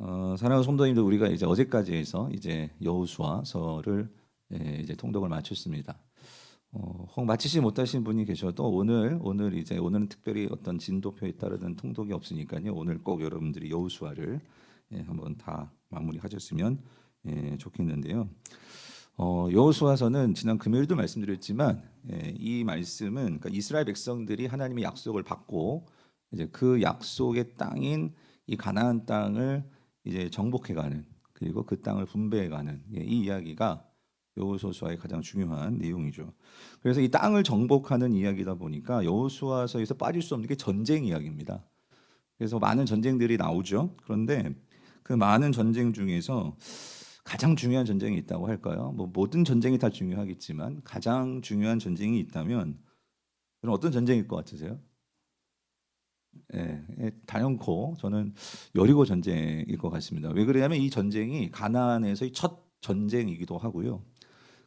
사랑하는 성도님들, 우리가 이제 어제까지 해서 이제 여호수아서를 이제 통독을 마쳤습니다. 혹 마치지 못하신 분이 계셔도 오늘은 특별히 어떤 진도표에 따르는 통독이 없으니까요. 오늘 꼭 여러분들이 여호수아를 한번 다 마무리하셨으면 좋겠는데요. 여호수아서는 지난 금요일도 말씀드렸지만 이 말씀은 그러니까 이스라엘 백성들이 하나님의 약속을 받고 이제 그 약속의 땅인 이 가나안 땅을 이제 정복해가는, 그리고 그 땅을 분배해가는 이 이야기가 여호수아의 가장 중요한 내용이죠. 그래서 이 땅을 정복하는 이야기다 보니까 여호수아서에서 빠질 수 없는 게 전쟁 이야기입니다. 그래서 많은 전쟁들이 나오죠. 그런데 그 많은 전쟁 중에서 가장 중요한 전쟁이 있다고 할까요? 뭐 모든 전쟁이 다 중요하겠지만 가장 중요한 전쟁이 있다면 그럼 어떤 전쟁일 것 같으세요? 단연코 저는 여리고 전쟁일 것 같습니다. 왜 그러냐면 이 전쟁이 가나안에서의 첫 전쟁이기도 하고요.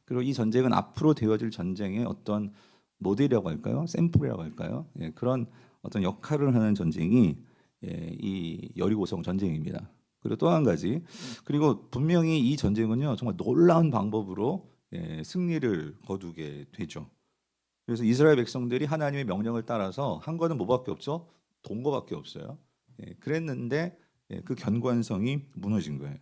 그리고 이 전쟁은 앞으로 되어질 전쟁의 어떤 모델이라고 할까요? 샘플이라고 할까요? 그런 어떤 역할을 하는 전쟁이 이 여리고성 전쟁입니다. 그리고 또 한 가지, 그리고 분명히 이 전쟁은요 정말 놀라운 방법으로 승리를 거두게 되죠. 그래서 이스라엘 백성들이 하나님의 명령을 따라서 한 거는 뭐밖에 없죠? 동거밖에 없어요. 그랬는데 그 견고한성이 무너진 거예요.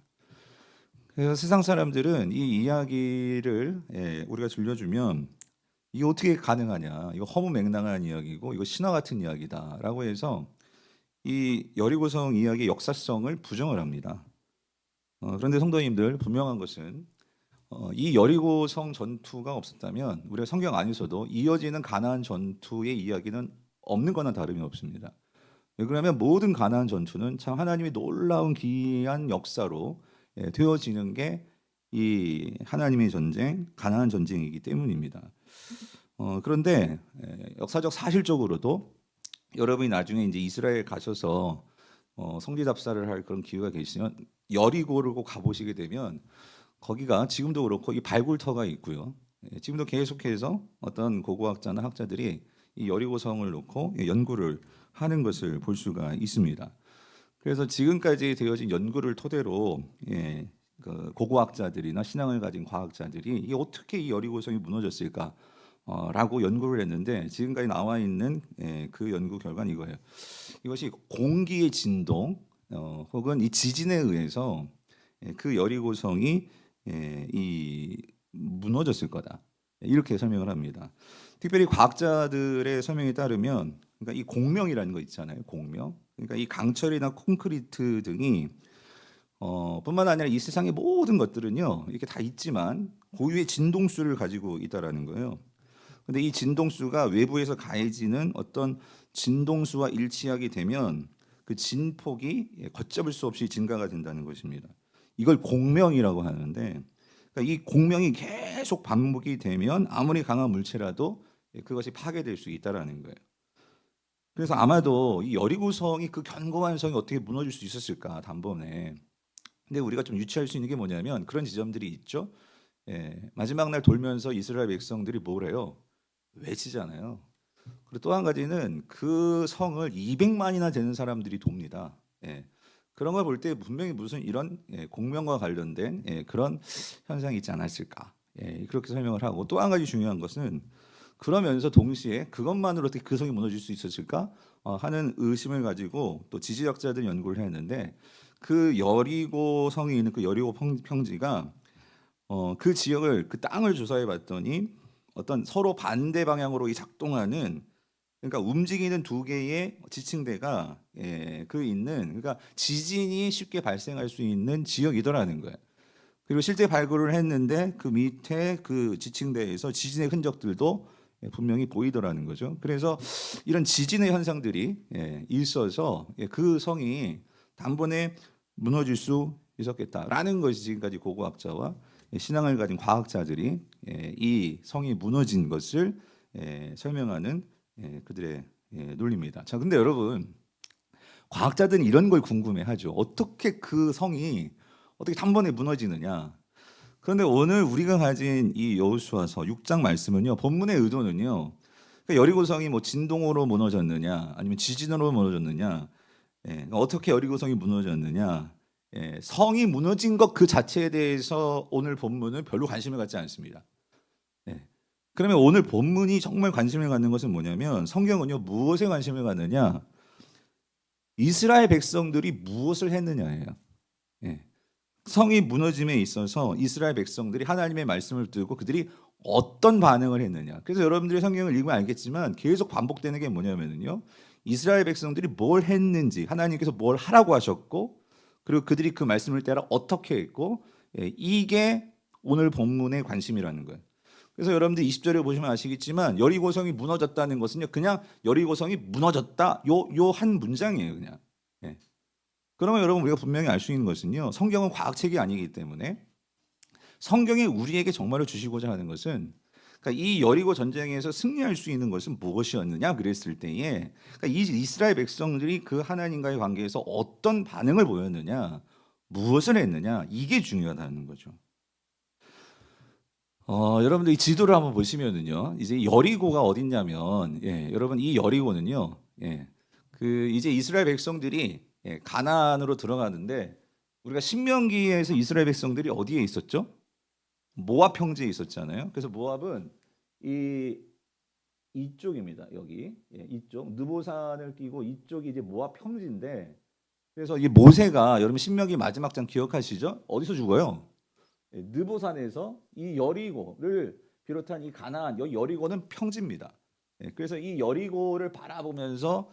그래서 세상 사람들은 이 이야기를 우리가 들려주면 이게 어떻게 가능하냐, 이거 허무맹랑한 이야기고 이거 신화 같은 이야기다라고 해서 이 여리고성 이야기의 역사성을 부정을 합니다. 그런데 성도님들, 분명한 것은 이 여리고성 전투가 없었다면 우리가 성경 안에서도 이어지는 가나안 전투의 이야기는 없는 거나 다름이 없습니다. 왜 그러냐면 모든 가나안 전투는 참 하나님의 놀라운 기이한 역사로 되어지는 게 이 하나님의 전쟁, 가나안 전쟁이기 때문입니다. 그런데 역사적 사실적으로도 여러분이 나중에 이제 이스라엘 가셔서 성지 답사를 할 그런 기회가 계시면 여리고를 꼭 가보시게 되면 거기가 지금도 그렇고 이 발굴터가 있고요. 지금도 계속해서 어떤 고고학자나 학자들이 이 여리고성을 놓고 연구를 하는 것을 볼 수가 있습니다. 그래서 지금까지 되어진 연구를 토대로 그 고고학자들이나 신앙을 가진 과학자들이 이게 어떻게 이 여리고성이 무너졌을까? 라고 연구를 했는데 지금까지 나와 있는 그 연구 결과는 이거예요. 이것이 공기의 진동 혹은 이 지진에 의해서 그 여리고성이 이 무너졌을 거다. 이렇게 설명을 합니다. 특별히 과학자들의 설명에 따르면, 그러니까 이 공명이라는 거 있잖아요. 공명. 그러니까 이 강철이나 콘크리트 등이 뿐만 아니라 이 세상의 모든 것들은요 이렇게 다 있지만 고유의 진동수를 가지고 있다라는 거예요. 근데 이 진동수가 외부에서 가해지는 어떤 진동수와 일치하게 되면 그 진폭이 걷잡을 수 없이 증가가 된다는 것입니다. 이걸 공명이라고 하는데, 그러니까 이 공명이 계속 반복이 되면 아무리 강한 물체라도 그것이 파괴될 수 있다라는 거예요. 그래서 아마도 이 여리고성이 그 견고한 성이 어떻게 무너질 수 있었을까 단번에. 근데 우리가 좀 유추할 수 있는 게 뭐냐면 그런 지점들이 있죠. 마지막 날 돌면서 이스라엘 백성들이 뭐래요? 외치잖아요. 그리고 또 한 가지는 그 성을 200만이나 되는 사람들이 돕니다. 그런 걸 볼 때 분명히 무슨 이런 공명과 관련된 그런 현상이 있지 않았을까. 그렇게 설명을 하고, 또 한 가지 중요한 것은 그러면서 동시에 그것만으로 어떻게 그 성이 무너질 수 있었을까 하는 의심을 가지고 또 지질학자들 연구를 했는데, 그 여리고 성이 있는 그 여리고 평지가 그 지역을, 그 땅을 조사해 봤더니 어떤 서로 반대 방향으로 이 작동하는, 그러니까 움직이는 두 개의 지층대가 그 있는, 그러니까 지진이 쉽게 발생할 수 있는 지역이더라는 거예요. 그리고 실제 발굴을 했는데 그 밑에 그 지층대에서 지진의 흔적들도 분명히 보이더라는 거죠. 그래서 이런 지진의 현상들이 있어서 그 성이 단번에 무너질 수 있었겠다라는 것이 지금까지 고고학자와 신앙을 가진 과학자들이 이 성이 무너진 것을 설명하는 그들의 논리입니다. 자, 근데 여러분, 과학자들은 이런 걸 궁금해하죠. 어떻게 그 성이 어떻게 단번에 무너지느냐? 그런데 오늘 우리가 가진 이 여호수아서 6장 말씀은요, 본문의 의도는요, 그러니까 여리고성이 뭐 진동으로 무너졌느냐, 아니면 지진으로 무너졌느냐, 그러니까 어떻게 여리고성이 무너졌느냐, 성이 무너진 것 그 자체에 대해서 오늘 본문은 별로 관심을 갖지 않습니다. 예. 그러면 오늘 본문이 정말 관심을 갖는 것은 뭐냐면 성경은요 무엇에 관심을 갖느냐? 이스라엘 백성들이 무엇을 했느냐예요. 예. 성이 무너짐에 있어서 이스라엘 백성들이 하나님의 말씀을 듣고 그들이 어떤 반응을 했느냐. 그래서 여러분들이 성경을 읽으면 알겠지만 계속 반복되는 게 뭐냐면요. 이스라엘 백성들이 뭘 했는지 하나님께서 뭘 하라고 하셨고 그리고 그들이 그 말씀을 따라 어떻게 했고 이게 오늘 본문의 관심이라는 거예요. 그래서 여러분들 20절에 보시면 아시겠지만 여리고성이 무너졌다는 것은요. 그냥 여리고성이 무너졌다. 요 한 문장이에요. 그냥. 예. 그러면 여러분 우리가 분명히 알 수 있는 것은요. 성경은 과학책이 아니기 때문에 성경이 우리에게 정말로 주시고자 하는 것은 그러니까 이 여리고 전쟁에서 승리할 수 있는 것은 무엇이었느냐 그랬을 때에 그러니까 이 이스라엘 백성들이 그 하나님과의 관계에서 어떤 반응을 보였느냐 무엇을 했느냐 이게 중요하다는 거죠. 여러분들 이 지도를 한번 보시면은요 이제 여리고가 어딨냐면 여러분 이 여리고는요 그 이제 이스라엘 백성들이 가나안으로 들어가는데 우리가 신명기에서 이스라엘 백성들이 어디에 있었죠? 모압 평지에 있었잖아요. 그래서 모압은 이쪽입니다. 여기 이쪽 느보산을 끼고 이쪽이 이제 모압 평지인데 그래서 이 모세가 여러분 신명기 마지막 장 기억하시죠? 어디서 죽어요? 느보산에서 이 여리고를 비롯한 이 가나안 여기 여리고는 평지입니다. 그래서 이 여리고를 바라보면서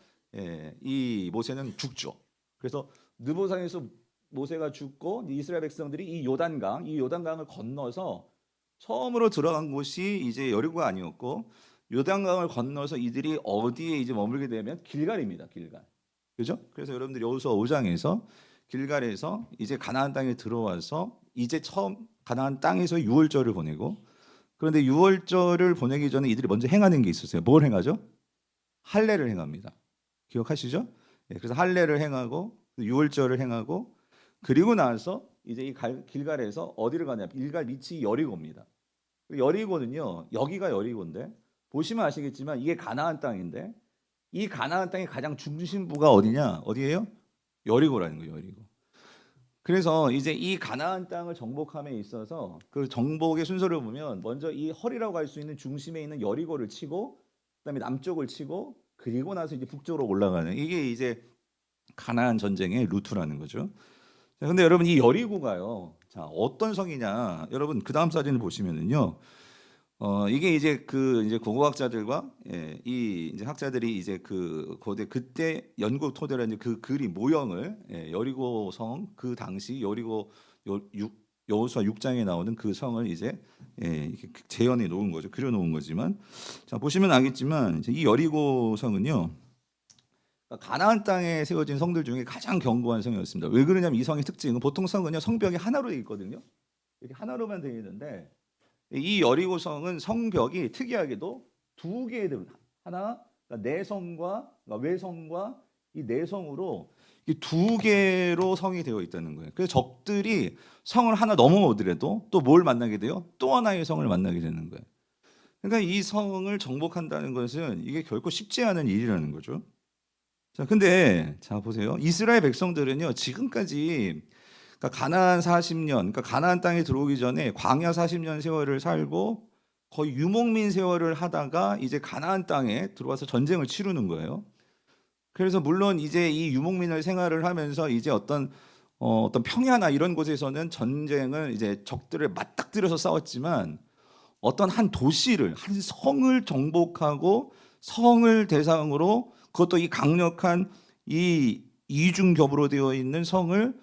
이 모세는 죽죠. 그래서 느보산에서 모세가 죽고 이스라엘 백성들이 이 요단강을 건너서 처음으로 들어간 곳이 이제 여리고가 아니었고 요단강을 건너서 이들이 어디에 이제 머물게 되면 길갈입니다. 길갈. 그죠? 그래서 여러분들 여호수아 5장에서 길갈에서 이제 가나안 땅에 들어와서 이제 처음 가나안 땅에서 유월절을 보내고 그런데 유월절을 보내기 전에 이들이 먼저 행하는 게 있었어요. 뭘 행하죠? 할례를 행합니다. 기억하시죠? 그래서 할례를 행하고 유월절을 행하고 그리고 나서 이제 이 길갈에서 어디를 가냐? 길갈 밑이 여리고입니다. 여리고는요. 여기가 여리고인데 보시면 아시겠지만 이게 가나안 땅인데 이 가나안 땅의 가장 중심부가 어디냐? 어디예요? 여리고라는 거예요. 여리고. 그래서 이제 이 가나안 땅을 정복함에 있어서 그 정복의 순서를 보면 먼저 이 헐이라고 할 수 있는 중심에 있는 여리고를 치고 그다음에 남쪽을 치고 그리고 나서 이제 북쪽으로 올라가는 이게 이제 가나안 전쟁의 루트라는 거죠. 근데 여러분 이 여리고가요. 자, 어떤 성이냐? 여러분 그 다음 사진을 보시면은요. 이게 이제 그 이제 고고학자들과 이 이제 학자들이 이제 그 고대 그때 연구 토대로 이제 그 그림 모형을 여리고 성 그 당시 여리고 여호수아 6장에 나오는 그 성을 이제 이렇게 재현해 놓은 거죠. 그려 놓은 거지만 자 보시면 알겠지만 이 여리고 성은요. 가나안 땅에 세워진 성들 중에 가장 견고한 성이었습니다. 왜 그러냐면 이 성의 특징은 보통 성은요 성벽이 하나로 되어 있거든요. 이렇게 하나로만 되어 있는데 이 여리고 성은 성벽이 특이하게도 두 개의 하나 그러니까 내성과 그러니까 외성과 이 내성으로 두 개로 성이 되어 있다는 거예요. 그래서 적들이 성을 하나 넘어오더라도 또 뭘 만나게 돼요? 또 하나의 성을 만나게 되는 거예요. 그러니까 이 성을 정복한다는 것은 이게 결코 쉽지 않은 일이라는 거죠. 자, 근데 자 보세요. 이스라엘 백성들은요 지금까지 그러니까 가나안 40년, 그러니까 가나안 땅에 들어오기 전에 광야 40년 세월을 살고 거의 유목민 세월을 하다가 이제 가나안 땅에 들어와서 전쟁을 치르는 거예요. 그래서 물론 이제 이 유목민을 생활을 하면서 이제 어떤 평야나 이런 곳에서는 전쟁을 이제 적들을 맞닥뜨려서 싸웠지만 어떤 한 도시를 한 성을 정복하고 성을 대상으로 그것도 이 강력한 이 이중겹으로 되어 있는 성을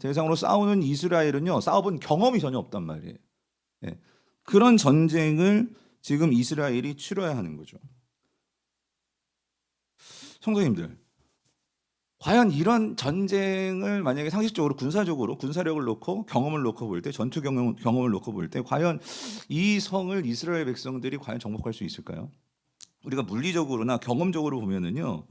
대상으로 싸우는 이스라엘은요 싸워본 경험이 전혀 없단 말이에요. 그런 전쟁을 지금 이스라엘이 치러야 하는 거죠. 성도님들, 과연 이런 전쟁을 만약에 상식적으로 군사적으로 군사력을 놓고 경험을 놓고 볼 때 전투 경험을 놓고 볼 때 과연 이 성을 이스라엘 백성들이 과연 정복할 수 있을까요? 우리가 물리적으로나 경험적으로 보면은요,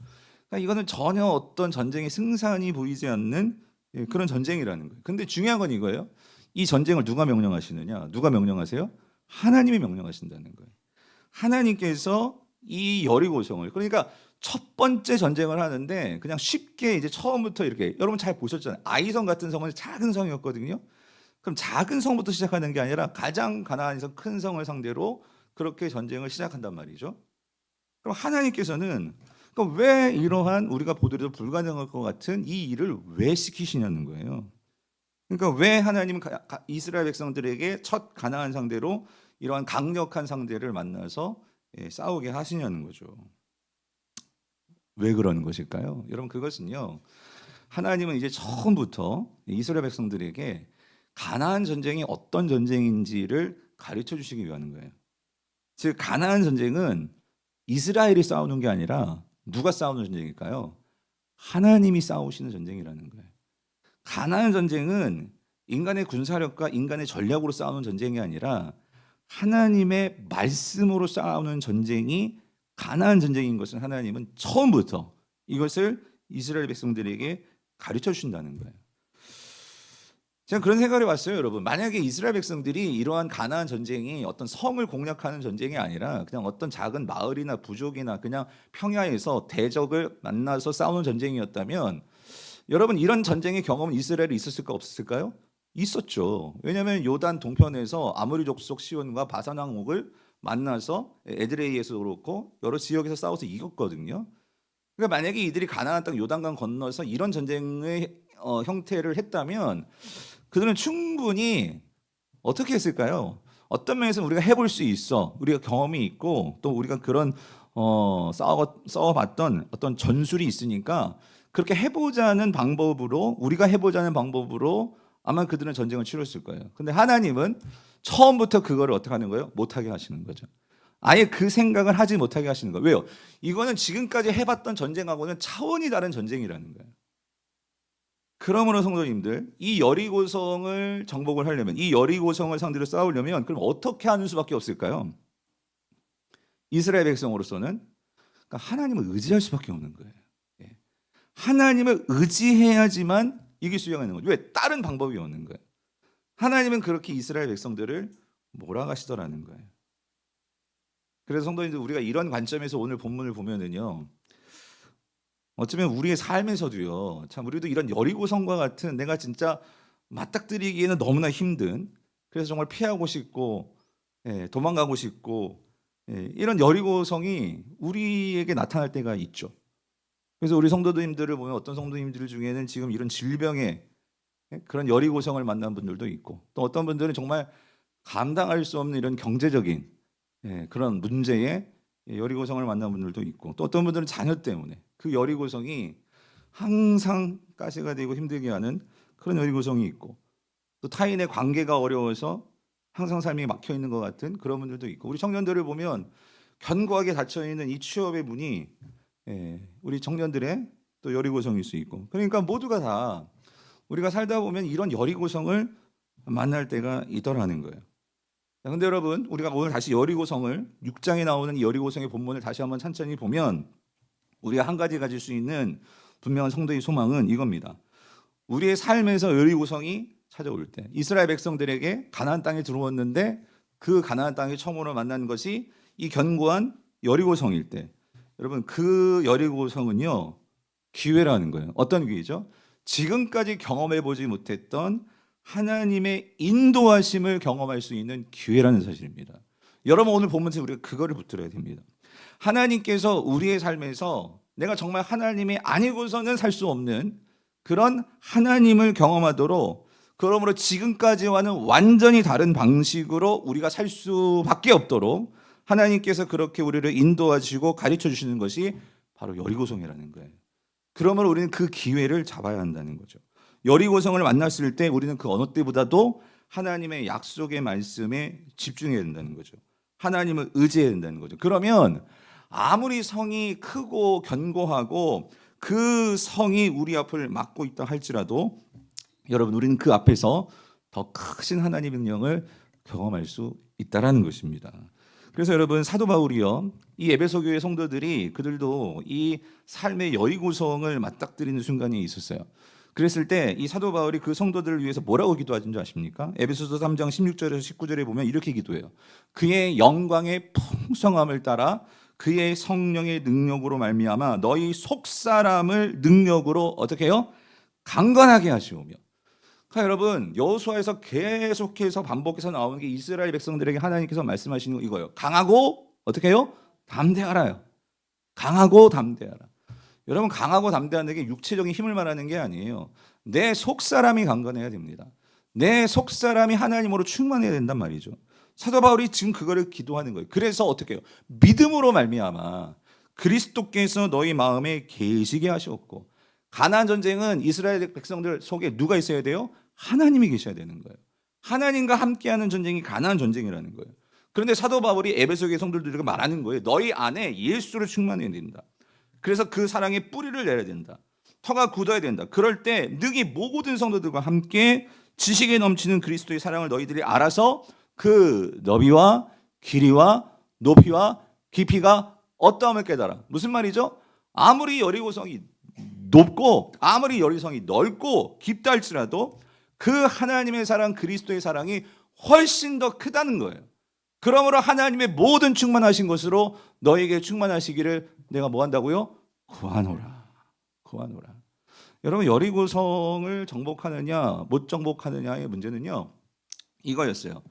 그러니까 이거는 전혀 어떤 전쟁의 승산이 보이지 않는 그런 전쟁이라는 거예요. 근데 중요한 건 이거예요. 이 전쟁을 누가 명령하시느냐? 누가 명령하세요? 하나님이 명령하신다는 거예요. 하나님께서 이 여리고성을 그러니까 첫 번째 전쟁을 하는데 그냥 쉽게 이제 처음부터 이렇게 여러분 잘 보셨잖아요. 아이성 같은 성은 작은 성이었거든요. 그럼 작은 성부터 시작하는 게 아니라 가장 가나안에서 큰 성을 상대로 그렇게 전쟁을 시작한단 말이죠. 그럼 하나님께서는 그럼 왜 이러한 우리가 보더라도 불가능할 것 같은 이 일을 왜 시키시냐는 거예요. 그러니까 왜 하나님은 이스라엘 백성들에게 첫 가나안 상대로 이러한 강력한 상대를 만나서 싸우게 하시냐는 거죠. 왜 그러는 것일까요? 여러분 그것은요. 하나님은 이제 처음부터 이스라엘 백성들에게 가나안 전쟁이 어떤 전쟁인지를 가르쳐 주시기 위한 거예요. 즉 가나안 전쟁은 이스라엘이 싸우는 게 아니라 누가 싸우는 전쟁일까요? 하나님이 싸우시는 전쟁이라는 거예요. 가나안 전쟁은 인간의 군사력과 인간의 전략으로 싸우는 전쟁이 아니라 하나님의 말씀으로 싸우는 전쟁이 가나안 전쟁인 것은 하나님은 처음부터 이것을 이스라엘 백성들에게 가르쳐 주신다는 거예요. 제가 그런 생각을 해봤어요, 여러분. 만약에 이스라엘 백성들이 이러한 가나안 전쟁이 어떤 성을 공략하는 전쟁이 아니라 그냥 어떤 작은 마을이나 부족이나 그냥 평야에서 대적을 만나서 싸우는 전쟁이었다면 여러분 이런 전쟁의 경험은 이스라엘에 있었을까 없었을까요? 있었죠. 왜냐하면 요단 동편에서 아모리 족속 시온과 바산 왕국을 만나서 에드레이에서 그렇고 여러 지역에서 싸워서 이겼거든요. 그러니까 만약에 이들이 가나안 땅 요단강 건너서 이런 전쟁의 형태를 했다면 그들은 충분히 어떻게 했을까요? 어떤 면에서 우리가 해볼 수 있어. 우리가 경험이 있고 또 우리가 그런 싸워봤던 어떤 전술이 있으니까 그렇게 해보자는 방법으로 우리가 해보자는 방법으로 아마 그들은 전쟁을 치렀을 거예요. 근데 하나님은 처음부터 그거를 어떻게 하는 거예요? 못하게 하시는 거죠. 아예 그 생각을 하지 못하게 하시는 거예요. 왜요? 이거는 지금까지 해봤던 전쟁하고는 차원이 다른 전쟁이라는 거예요. 그러므로 성도님들, 이 여리고성을 정복을 하려면, 이 여리고성을 상대로 싸우려면 그럼 어떻게 하는 수밖에 없을까요? 이스라엘 백성으로서는 그러니까 하나님을 의지할 수밖에 없는 거예요. 하나님을 의지해야지만 이길 수 있는 거죠. 왜? 다른 방법이 없는 거예요. 하나님은 그렇게 이스라엘 백성들을 몰아가시더라는 거예요. 그래서 성도님들, 우리가 이런 관점에서 오늘 본문을 보면은요, 어쩌면 우리의 삶에서도요, 참 우리도 이런 여리고성과 같은 내가 진짜 맞닥뜨리기에는 너무나 힘든, 그래서 정말 피하고 싶고 도망가고 싶고 이런 여리고성이 우리에게 나타날 때가 있죠. 그래서 우리 성도님들을 보면 어떤 성도님들 중에는 지금 이런 질병에 그런 여리고성을 만난 분들도 있고, 또 어떤 분들은 정말 감당할 수 없는 이런 경제적인 그런 문제에 여리고성을 만난 분들도 있고, 또 어떤 분들은 자녀 때문에 그 여리고성이 항상 가시가 되고 힘들게 하는 그런 여리고성이 있고, 또 타인의 관계가 어려워서 항상 삶이 막혀 있는 것 같은 그런 분들도 있고, 우리 청년들을 보면 견고하게 닫혀 있는 이 취업의 문이 우리 청년들의 또 여리고성일 수 있고, 그러니까 모두가 다 우리가 살다 보면 이런 여리고성을 만날 때가 있더라는 거예요. 근데 여러분, 우리가 오늘 다시 여리고성을 6장에 나오는 이 여리고성의 본문을 다시 한번 천천히 보면 우리가 한 가지 가질 수 있는 분명한 성도의 소망은 이겁니다. 우리의 삶에서 여리고성이 찾아올 때, 이스라엘 백성들에게 가나안 땅에 들어왔는데 그 가나안 땅에 처음으로 만난 것이 이 견고한 여리고성일 때, 여러분 그 여리고성은요 기회라는 거예요. 어떤 기회죠? 지금까지 경험해 보지 못했던 하나님의 인도하심을 경험할 수 있는 기회라는 사실입니다. 여러분 오늘 보면서 우리가 그거를 붙들어야 됩니다. 하나님께서 우리의 삶에서 내가 정말 하나님이 아니고서는 살 수 없는 그런 하나님을 경험하도록, 그러므로 지금까지와는 완전히 다른 방식으로 우리가 살 수밖에 없도록 하나님께서 그렇게 우리를 인도하시고 가르쳐 주시는 것이 바로 여리고성이라는 거예요. 그러므로 우리는 그 기회를 잡아야 한다는 거죠. 여리고성을 만났을 때 우리는 그 어느 때보다도 하나님의 약속의 말씀에 집중해야 된다는 거죠. 하나님을 의지해야 된다는 거죠. 그러면 아무리 성이 크고 견고하고 그 성이 우리 앞을 막고 있다 할지라도 여러분 우리는 그 앞에서 더 크신 하나님의 능력을 경험할 수 있다라는 것입니다. 그래서 여러분 사도 바울이요, 이 에베소 교회 성도들이 그들도 이 삶의 여리고성을 맞닥뜨리는 순간이 있었어요. 그랬을 때 이 사도 바울이 그 성도들을 위해서 뭐라고 기도하신 줄 아십니까? 에베소서 3장 16절에서 19절에 보면 이렇게 기도해요. 그의 영광의 풍성함을 따라 그의 성령의 능력으로 말미암아 너희 속사람을 능력으로 어떻게 해요? 강건하게 하시오며. 그러니까 여러분, 여호수아에서 계속해서 반복해서 나오는 게 이스라엘 백성들에게 하나님께서 말씀하시는 거 이거예요. 강하고 어떻게 해요? 담대하라요. 강하고 담대하라. 여러분, 강하고 담대하는 게 육체적인 힘을 말하는 게 아니에요. 내 속사람이 강건해야 됩니다. 내 속사람이 하나님으로 충만해야 된단 말이죠. 사도 바울이 지금 그거를 기도하는 거예요. 그래서 어떻게 해요? 믿음으로 말미암아 그리스도께서 너희 마음에 계시게 하셨고, 가나안 전쟁은 이스라엘 백성들 속에 누가 있어야 돼요? 하나님이 계셔야 되는 거예요. 하나님과 함께하는 전쟁이 가나안 전쟁이라는 거예요. 그런데 사도 바울이 에베소의 성도들에게 말하는 거예요. 너희 안에 예수를 충만해야 된다. 그래서 그 사랑의 뿌리를 내야 된다. 터가 굳어야 된다. 그럴 때 능히 모든 성도들과 함께 지식에 넘치는 그리스도의 사랑을 너희들이 알아서 그 너비와 길이와 높이와 깊이가 어떠함을 깨달아. 무슨 말이죠? 아무리 여리고성이 높고 아무리 여리성이 넓고 깊다 할지라도 그 하나님의 사랑, 그리스도의 사랑이 훨씬 더 크다는 거예요. 그러므로 하나님의 모든 충만하신 것으로 너에게 충만하시기를 내가 뭐 한다고요? 구하노라. 구하노라. 여러분, 여리고성을 정복하느냐 못 정복하느냐의 문제는요, 이거였어요.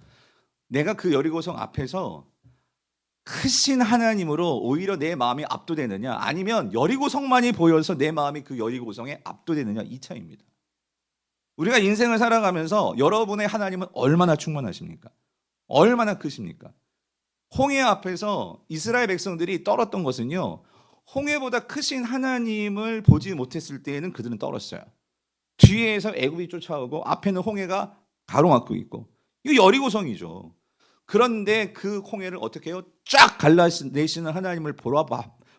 내가 그 여리고성 앞에서 크신 하나님으로 오히려 내 마음이 압도되느냐, 아니면 여리고성만이 보여서 내 마음이 그 여리고성에 압도되느냐, 이 차이입니다. 우리가 인생을 살아가면서 여러분의 하나님은 얼마나 충만하십니까? 얼마나 크십니까? 홍해 앞에서 이스라엘 백성들이 떨었던 것은요, 홍해보다 크신 하나님을 보지 못했을 때에는 그들은 떨었어요. 뒤에서 애굽이 쫓아오고 앞에는 홍해가 가로막고 있고, 이거 여리고성이죠. 그런데 그 홍해를 어떻게 해요? 쫙 갈라내시는 하나님을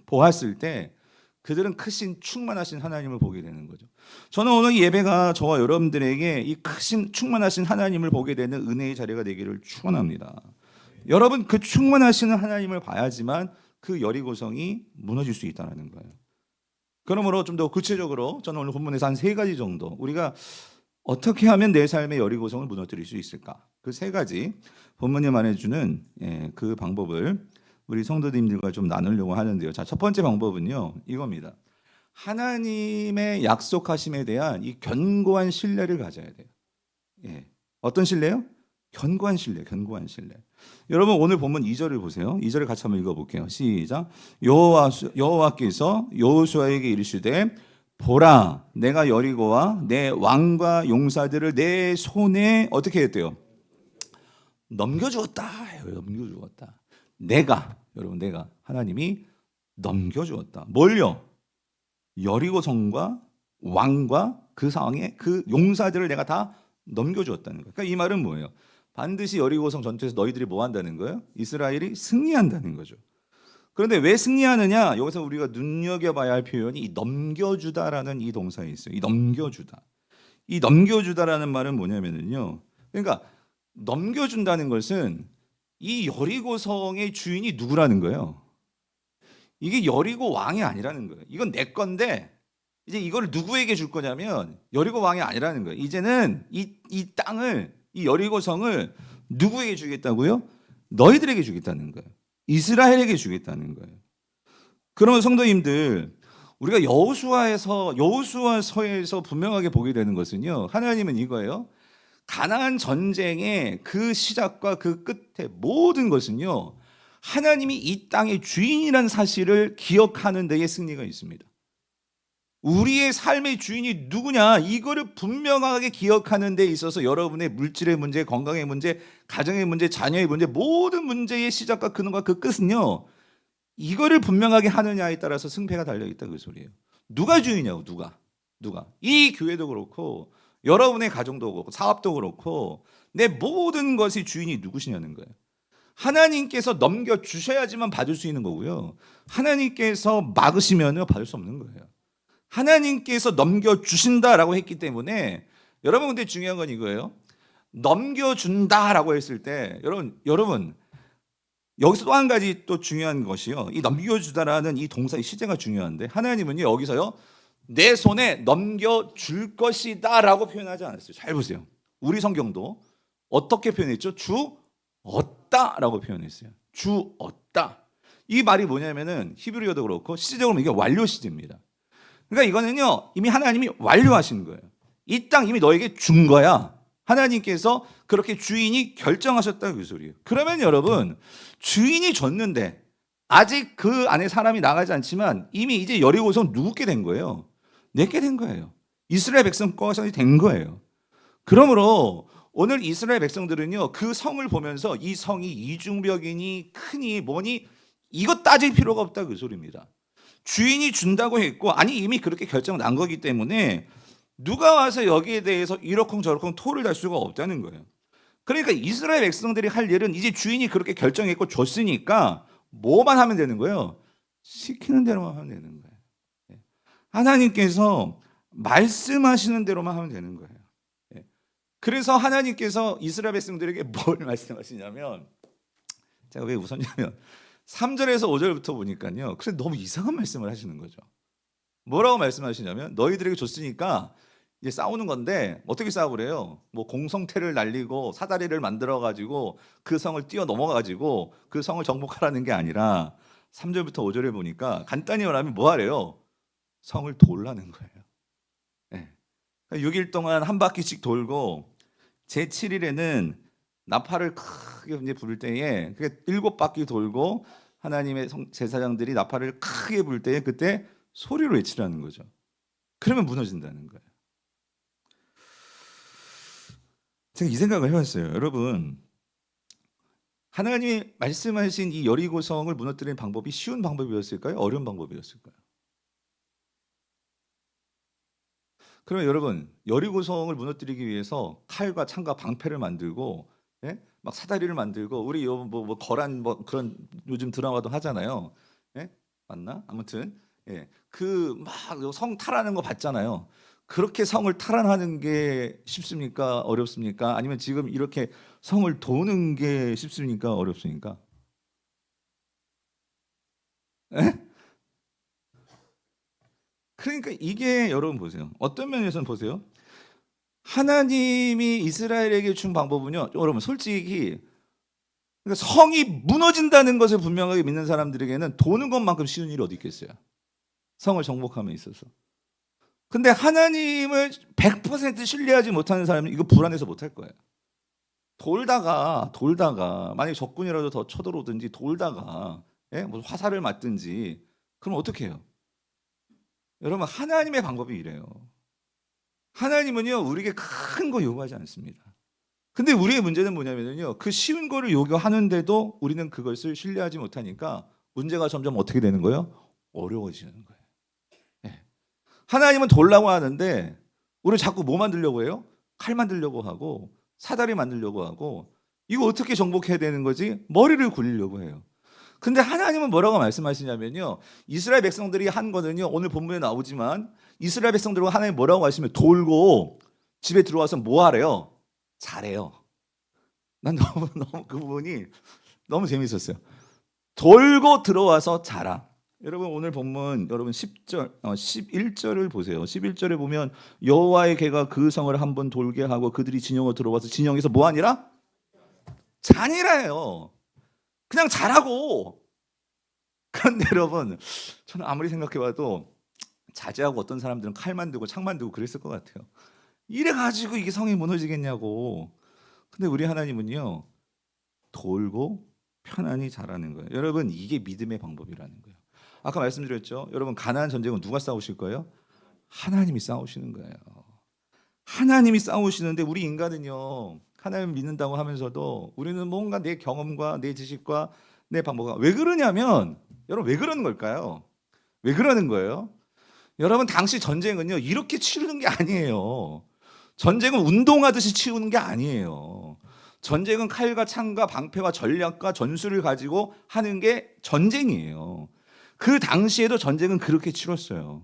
보았을 때 그들은 크신 충만하신 하나님을 보게 되는 거죠. 저는 오늘 예배가 저와 여러분들에게 이 크신 충만하신 하나님을 보게 되는 은혜의 자리가 되기를 축원합니다. 여러분, 그 충만하시는 하나님을 봐야지만 그 여리고성이 무너질 수 있다는 거예요. 그러므로 좀 더 구체적으로 저는 오늘 본문에서 한 3가지 정도, 우리가 어떻게 하면 내 삶의 여리고성을 무너뜨릴 수 있을까? 그 3가지 본문이 말해주는 그 방법을 우리 성도님들과 좀 나누려고 하는데요. 자, 첫 번째 방법은요, 이겁니다. 하나님의 약속하심에 대한 이 견고한 신뢰를 가져야 돼요. 어떤 신뢰요? 견고한 신뢰, 견고한 신뢰. 여러분, 오늘 본문 2절을 보세요. 2절을 같이 한번 읽어볼게요. 시작. 여호와께서 여호수아에게 이르시되 보라, 내가 여리고와 내 왕과 용사들을 내 손에 어떻게 했대요? 넘겨주었다. 넘겨주었다. 여러분, 내가 하나님이 넘겨주었다. 뭘요? 여리고성과 왕과 그 상황에 그 용사들을 내가 다 넘겨주었다는 거예요. 그러니까 이 말은 뭐예요? 반드시 여리고성 전투에서 너희들이 뭐 한다는 거예요? 이스라엘이 승리한다는 거죠. 그런데 왜 승리하느냐? 여기서 우리가 눈여겨봐야 할 표현이 이 넘겨주다라는 이 동사에 있어요. 이 넘겨주다. 이 넘겨주다라는 말은 뭐냐면요, 그러니까 넘겨준다는 것은 이 여리고성의 주인이 누구라는 거예요? 이게 여리고 왕이 아니라는 거예요. 이건 내 건데 이제 이걸 누구에게 줄 거냐면 여리고 왕이 아니라는 거예요. 이제는 이 땅을, 이 여리고성을 누구에게 주겠다고요? 너희들에게 주겠다는 거예요. 이스라엘에게 주겠다는 거예요. 그러면 성도님들, 우리가 여호수아서에서 분명하게 보게 되는 것은요, 하나님은 이거예요. 가나안 전쟁의 그 시작과 그 끝에 모든 것은요, 하나님이 이 땅의 주인이라는 사실을 기억하는 데에 승리가 있습니다. 우리의 삶의 주인이 누구냐, 이거를 분명하게 기억하는 데 있어서 여러분의 물질의 문제, 건강의 문제, 가정의 문제, 자녀의 문제, 모든 문제의 시작과 근원과 그 끝은요, 이거를 분명하게 하느냐에 따라서 승패가 달려있다, 그 소리예요. 누가 주인이냐고. 누가 이 교회도 그렇고 여러분의 가정도 그렇고 사업도 그렇고 내 모든 것이 주인이 누구시냐는 거예요. 하나님께서 넘겨주셔야지만 받을 수 있는 거고요, 하나님께서 막으시면 받을 수 없는 거예요. 하나님께서 넘겨주신다라고 했기 때문에, 여러분, 근데 중요한 건 이거예요. 넘겨준다라고 했을 때 여러분 여기서 또 한 가지 또 중요한 것이요, 이 넘겨주다라는 이 동사의 시제가 중요한데, 하나님은요 여기서요 내 손에 넘겨줄 것이다 라고 표현하지 않았어요. 잘 보세요. 우리 성경도 어떻게 표현했죠? 주 얻다 라고 표현했어요. 주 얻다. 이 말이 뭐냐면은 히브리어도 그렇고 시제적으로 이게 완료 시제입니다. 그러니까 이거는요 이미 하나님이 완료하신 거예요. 이 땅 이미 너에게 준 거야. 하나님께서 그렇게 주인이 결정하셨다 그 소리예요. 그러면 여러분 주인이 줬는데 아직 그 안에 사람이 나가지 않지만 이미 이제 여리고성 누구께 된 거예요? 내게 된 거예요. 이스라엘 백성 것이 된 거예요. 그러므로 오늘 이스라엘 백성들은요 그 성을 보면서 이 성이 이중벽이니 크니 뭐니 이것 따질 필요가 없다 그 소리입니다. 주인이 준다고 했고 아니 이미 그렇게 결정 난 거기 때문에 누가 와서 여기에 대해서 이러쿵저러쿵 토를 달 수가 없다는 거예요. 그러니까 이스라엘 백성들이 할 일은 이제 주인이 그렇게 결정했고 줬으니까 뭐만 하면 되는 거예요? 시키는 대로만 하면 되는 거예요. 하나님께서 말씀하시는 대로만 하면 되는 거예요. 그래서 하나님께서 이스라엘 백성들에게 뭘 말씀하시냐면 제가 왜 웃었냐면 3절에서 5절부터 보니까요. 그래서 너무 이상한 말씀을 하시는 거죠. 뭐라고 말씀하시냐면 너희들에게 줬으니까 이제 싸우는 건데 어떻게 싸우래요? 뭐 공성태를 날리고 사다리를 만들어 가지고 그 성을 뛰어 넘어가 가지고 그 성을 정복하라는 게 아니라 3절부터 5절에 보니까 간단히 말하면 뭐 하래요? 성을 돌라는 거예요. 네. 6일 동안 한 바퀴씩 돌고 제7일에는 나팔을 크게 이제 부를 때에 7바퀴 돌고 하나님의 제사장들이 나팔을 크게 불 때에 그때 소리로 외치라는 거죠. 그러면 무너진다는 거예요. 제가 이 생각을 해봤어요. 여러분 하나님이 말씀하신 이 여리고성을 무너뜨리는 방법이 쉬운 방법이었을까요? 어려운 방법이었을까요? 그러면 여러분 여리고성을 무너뜨리기 위해서 칼과 창과 방패를 만들고 예? 막 사다리를 만들고 우리 뭐 거란 뭐 그런 요즘 드라마도 하잖아요. 예? 맞나? 아무튼 예. 그 막 성 탈하는 거 봤잖아요. 그렇게 성을 탈환하는 게 쉽습니까? 어렵습니까? 아니면 지금 이렇게 성을 도는 게 쉽습니까? 어렵습니까? 예? 그러니까 이게 여러분 보세요. 어떤 면에서는 보세요. 하나님이 이스라엘에게 준 방법은요. 여러분 솔직히 그러니까 성이 무너진다는 것을 분명하게 믿는 사람들에게는 도는 것만큼 쉬운 일이 어디 있겠어요. 성을 정복함에 있어서. 근데 하나님을 100% 신뢰하지 못하는 사람은 이거 불안해서 못할 거예요. 돌다가 만약에 적군이라도 더 쳐들어오든지 돌다가 예? 뭐 화살을 맞든지 그럼 어떻게 해요? 여러분 하나님의 방법이 이래요. 하나님은요 우리에게 큰 거 요구하지 않습니다. 근데 우리의 문제는 뭐냐면요 그 쉬운 거를 요구하는데도 우리는 그것을 신뢰하지 못하니까 문제가 점점 어떻게 되는 거예요? 어려워지는 거예요. 네. 하나님은 돌라고 하는데 우리 자꾸 뭐 만들려고 해요? 칼 만들려고 하고 사다리 만들려고 하고 이거 어떻게 정복해야 되는 거지? 머리를 굴리려고 해요. 근데 하나님은 뭐라고 말씀하시냐면요 이스라엘 백성들이 한 거는요 오늘 본문에 나오지만 이스라엘 백성들과 하나님 뭐라고 하시면 돌고 집에 들어와서 뭐 하래요? 잘해요. 난 너무 그 부분이 너무 재밌었어요. 돌고 들어와서 자라. 여러분 오늘 본문 여러분 11절을 보세요. 11절에 보면 여호와의 개가 그 성을 한번 돌게 하고 그들이 진영으로 들어와서 진영에서 뭐 하니라? 잔이라요. 그냥 자라고. 그런데 여러분 저는 아무리 생각해봐도 자제하고 어떤 사람들은 칼 만들고 창 만들고 그랬을 것 같아요. 이래가지고 이게 성이 무너지겠냐고. 근데 우리 하나님은요 돌고 편안히 자라는 거예요. 여러분 이게 믿음의 방법이라는 거예요. 아까 말씀드렸죠. 여러분 가나안 전쟁은 누가 싸우실 거예요? 하나님이 싸우시는 거예요. 하나님이 싸우시는데 우리 인간은요 하나님 믿는다고 하면서도 우리는 뭔가 내 경험과 내 지식과 내 방법과 왜 그러냐면 여러분 왜 그러는 걸까요? 왜 그러는 거예요? 여러분 당시 전쟁은요 이렇게 치르는 게 아니에요. 전쟁은 운동하듯이 치우는 게 아니에요. 전쟁은 칼과 창과 방패와 전략과 전술을 가지고 하는 게 전쟁이에요. 그 당시에도 전쟁은 그렇게 치렀어요.